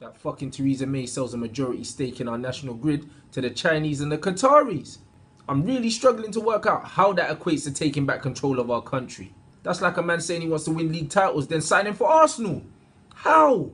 That fucking Theresa May sells a majority stake in our national grid to the Chinese and the Qataris. I'm really struggling to work out how that equates to taking back control of our country. That's like a man saying he wants to win league titles, then signing for Arsenal. How?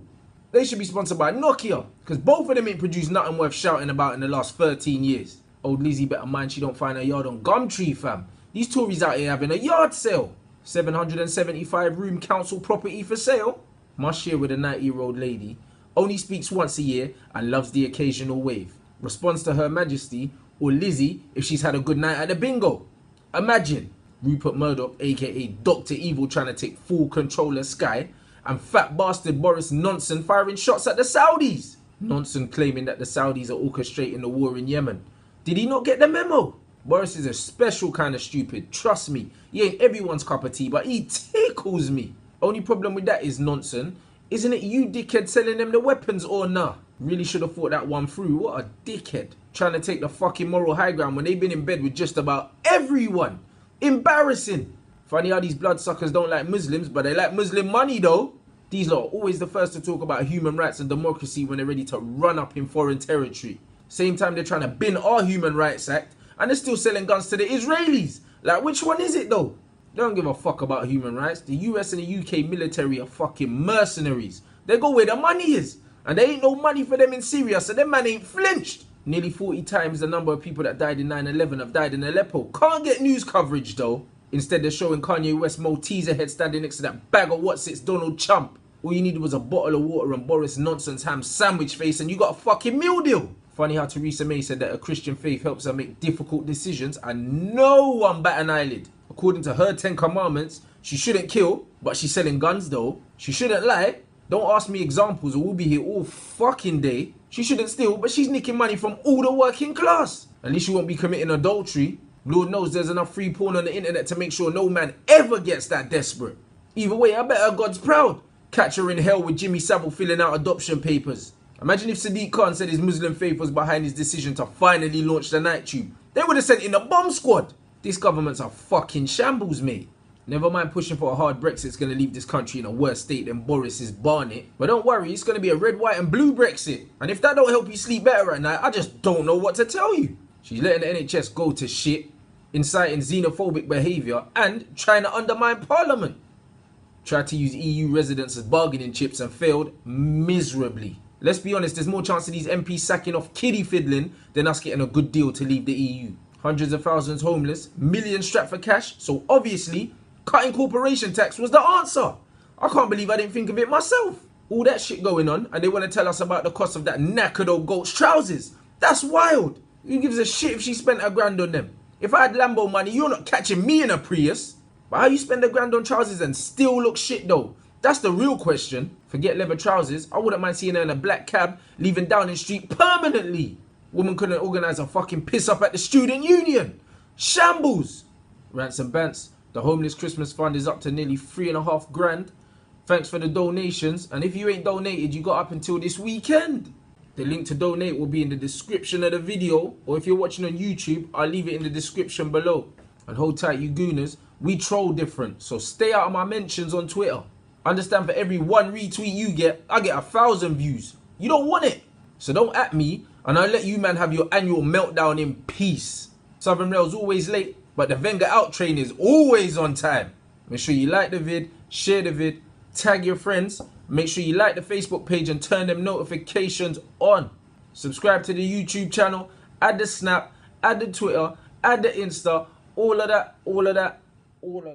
They should be sponsored by Nokia, because both of them ain't produced nothing worth shouting about in the last 13 years. Old Lizzie better mind she don't find her yard on Gumtree, fam. These Tories out here having a yard sale. 775 room council property for sale. Must share with a 90-year-old lady. Only speaks once a year and loves the occasional wave. Responds to Her Majesty or Lizzie if she's had a good night at the bingo. Imagine Rupert Murdoch, aka Dr. Evil, trying to take full control of Sky, and fat bastard Boris Johnson firing shots at the Saudis. Johnson claiming that the Saudis are orchestrating the war in Yemen. Did he not get the memo? Boris is a special kind of stupid, trust me. He ain't everyone's cup of tea, but he tickles me. Only problem with that is Johnson. Isn't it you dickhead selling them the weapons or nah? Really should have thought that one through. What a dickhead. Trying to take the fucking moral high ground when they've been in bed with just about everyone. Embarrassing. Funny how these bloodsuckers don't like Muslims, but they like Muslim money though. These lot are always the first to talk about human rights and democracy when they're ready to run up in foreign territory. Same time they're trying to bin our Human Rights Act and they're still selling guns to the Israelis. Like, which one is it though? They don't give a fuck about human rights. The US and the UK military are fucking mercenaries. They go where the money is. And there ain't no money for them in Syria, so them man ain't flinched. Nearly 40 times the number of people that died in 9/11 have died in Aleppo. Can't get news coverage though. Instead they're showing Kanye West Malteser head standing next to that bag of what's-its Donald Trump. All you needed was a bottle of water and Boris Johnson's ham sandwich face and you got a fucking meal deal. Funny how Theresa May said that her Christian faith helps her make difficult decisions and no one bat an eyelid. According to her 10 commandments, she shouldn't kill, but she's selling guns though. She shouldn't lie. Don't ask me examples or we'll be here all fucking day. She shouldn't steal, but she's nicking money from all the working class. At least she won't be committing adultery. Lord knows there's enough free porn on the internet to make sure no man ever gets that desperate. Either way, I bet her God's proud. Catch her in hell with Jimmy Savile filling out adoption papers. Imagine if Sadiq Khan said his Muslim faith was behind his decision to finally launch the night tube. They would have sent in a bomb squad. These governments are fucking shambles, mate. Never mind pushing for a hard Brexit's going to leave this country in a worse state than Boris's Barnet. But don't worry, it's going to be a red, white and blue Brexit. And if that don't help you sleep better at night, I just don't know what to tell you. She's letting the NHS go to shit, inciting xenophobic behaviour and trying to undermine Parliament. Tried to use EU residents as bargaining chips and failed miserably. Let's be honest, there's more chance of these MPs sacking off kiddie fiddling than us getting a good deal to leave the EU. Hundreds of thousands homeless, millions strapped for cash, so obviously cutting corporation tax was the answer. I can't believe I didn't think of it myself. All that shit going on and they want to tell us about the cost of that knackered old goat's trousers. That's wild. Who gives a shit if she spent $1,000 on them? If I had Lambo money, you're not catching me in a Prius. But how you spend $1,000 on trousers and still look shit though? That's the real question. Forget leather trousers. I wouldn't mind seeing her in a black cab leaving Downing Street permanently. Woman couldn't organise a fucking piss up at the student union. Shambles. Rants and bants. The homeless Christmas fund is up to nearly 3.5 grand. Thanks for the donations. And if you ain't donated, you got up until this weekend. The link to donate will be in the description of the video. Or if you're watching on YouTube, I'll leave it in the description below. And hold tight, you gooners. We troll different. So stay out of my mentions on Twitter. Understand, for every 1 retweet you get, I get 1,000 views. You don't want it. So don't at me, and I'll let you man have your annual meltdown in peace. Southern Rail's always late, but the Venga out train is always on time. Make sure you like the vid, share the vid, tag your friends. Make sure you like the Facebook page and turn them notifications on. Subscribe to the YouTube channel, add the Snap, add the Twitter, add the Insta, all of that, all of that, all of that.